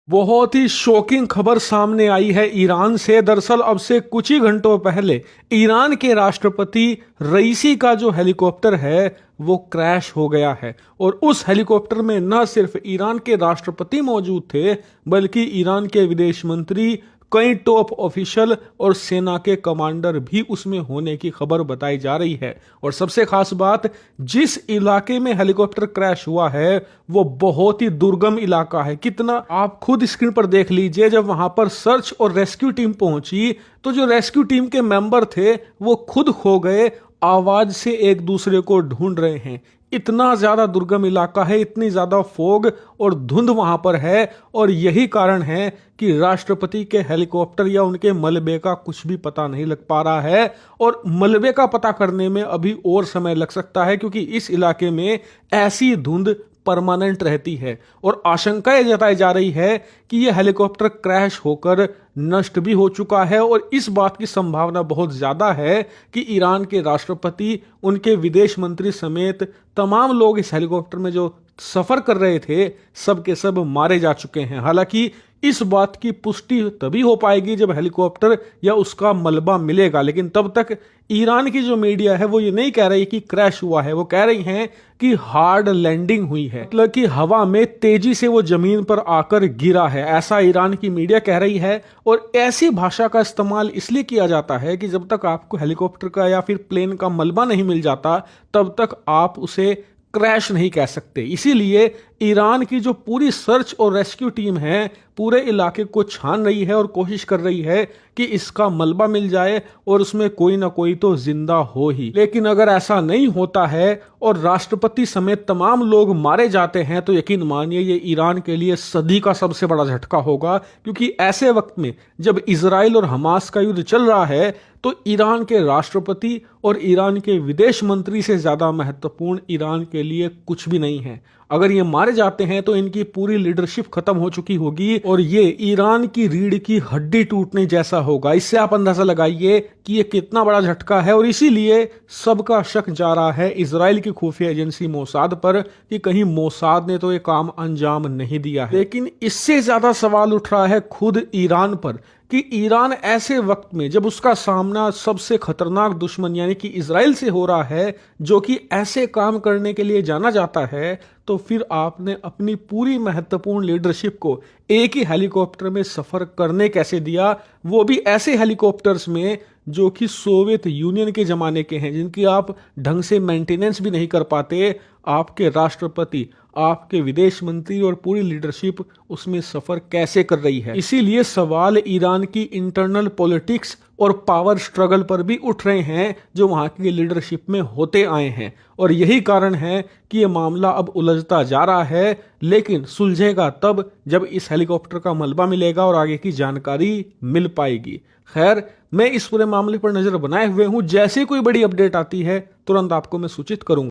बहुत ही शॉकिंग खबर सामने आई है ईरान से। दरअसल अब से कुछ ही घंटों पहले ईरान के राष्ट्रपति रईसी का जो हेलीकॉप्टर है वो क्रैश हो गया है। और उस हेलीकॉप्टर में न सिर्फ ईरान के राष्ट्रपति मौजूद थे बल्कि ईरान के विदेश मंत्री, कई टॉप ऑफिशियल और सेना के कमांडर भी उसमें होने की खबर बताई जा रही है। और सबसे खास बात, जिस इलाके में हेलीकॉप्टर क्रैश हुआ है वो बहुत ही दुर्गम इलाका है। कितना आप खुद स्क्रीन पर देख लीजिए। जब वहां पर सर्च और रेस्क्यू टीम पहुंची तो जो रेस्क्यू टीम के मेंबर थे वो खुद खो गए, आवाज से एक दूसरे को ढूंढ रहे हैं। इतना ज्यादा दुर्गम इलाका है, इतनी ज्यादा फोग और धुंध वहां पर है। और यही कारण है कि राष्ट्रपति के हेलीकॉप्टर या उनके मलबे का कुछ भी पता नहीं लग पा रहा है। और मलबे का पता करने में अभी और समय लग सकता है क्योंकि इस इलाके में ऐसी धुंध परमानेंट रहती है। और आशंकाएं जताई जा रही है कि यह हेलीकॉप्टर क्रैश होकर नष्ट भी हो चुका है। और इस बात की संभावना बहुत ज्यादा है कि ईरान के राष्ट्रपति, उनके विदेश मंत्री समेत तमाम लोग इस हेलीकॉप्टर में जो सफर कर रहे थे सब के सब मारे जा चुके हैं। हालांकि इस बात की पुष्टि तभी हो पाएगी जब हेलीकॉप्टर या उसका मलबा मिलेगा। लेकिन तब तक ईरान की जो मीडिया है वो ये नहीं कह रही कि क्रैश हुआ है, वो कह रही हैं कि हार्ड लैंडिंग हुई है, मतलब कि हवा में तेजी से वो जमीन पर आकर गिरा है, ऐसा ईरान की मीडिया कह रही है। और ऐसी भाषा का इस्तेमाल इसलिए किया जाता है कि जब तक आपको हेलीकॉप्टर का या फिर प्लेन का मलबा नहीं मिल जाता तब तक आप उसे क्रैश नहीं कह सकते। इसीलिए ईरान की जो पूरी सर्च और रेस्क्यू टीम है पूरे इलाके को छान रही है और कोशिश कर रही है कि इसका मलबा मिल जाए और उसमें कोई ना कोई तो जिंदा हो ही। लेकिन अगर ऐसा नहीं होता है और राष्ट्रपति समेत तमाम लोग मारे जाते हैं तो यकीन मानिए ये ईरान के लिए सदी का सबसे बड़ा झटका होगा। क्योंकि ऐसे वक्त में जब इजराइल और हमास का युद्ध चल रहा है तो ईरान के राष्ट्रपति और ईरान के विदेश मंत्री से ज्यादा महत्वपूर्ण ईरान के लिए कुछ भी नहीं है। अगर ये मारे जाते हैं तो इनकी पूरी लीडरशिप खत्म हो चुकी होगी और ये ईरान की रीढ़ की हड्डी टूटने जैसा होगा। इससे आप अंदाजा लगाइए कि ये कितना बड़ा झटका है। और इसीलिए सबका शक जा रहा है इजराइल की खुफिया एजेंसी मोसाद पर कि कहीं मोसाद ने तो ये काम अंजाम नहीं दिया है। लेकिन इससे ज्यादा सवाल उठ रहा है खुद ईरान पर कि ईरान ऐसे वक्त में जब उसका सामना सबसे खतरनाक दुश्मन यानी कि इजराइल से हो रहा है जो कि ऐसे काम करने के लिए जाना जाता है, तो फिर आपने अपनी पूरी महत्वपूर्ण लीडरशिप को एक ही हेलीकॉप्टर में सफर करने कैसे दिया, वो भी ऐसे हेलीकॉप्टर्स में जो कि सोवियत यूनियन के जमाने के हैं, जिनकी आप ढंग से मेंटेनेंस भी नहीं कर पाते। आपके राष्ट्रपति, आपके विदेश मंत्री और पूरी लीडरशिप उसमें सफर कैसे कर रही है। इसीलिए सवाल ईरान की इंटरनल पॉलिटिक्स और पावर स्ट्रगल पर भी उठ रहे हैं जो वहां की लीडरशिप में होते आए हैं। और यही कारण है कि यह मामला अब उलझता जा रहा है। लेकिन सुलझेगा तब जब इस हेलीकॉप्टर का मलबा मिलेगा और आगे की जानकारी मिल पाएगी। खैर, मैं इस पूरे मामले पर नजर बनाए हुए हूं। जैसे कोई बड़ी अपडेट आती है तुरंत आपको मैं सूचित करूंगा।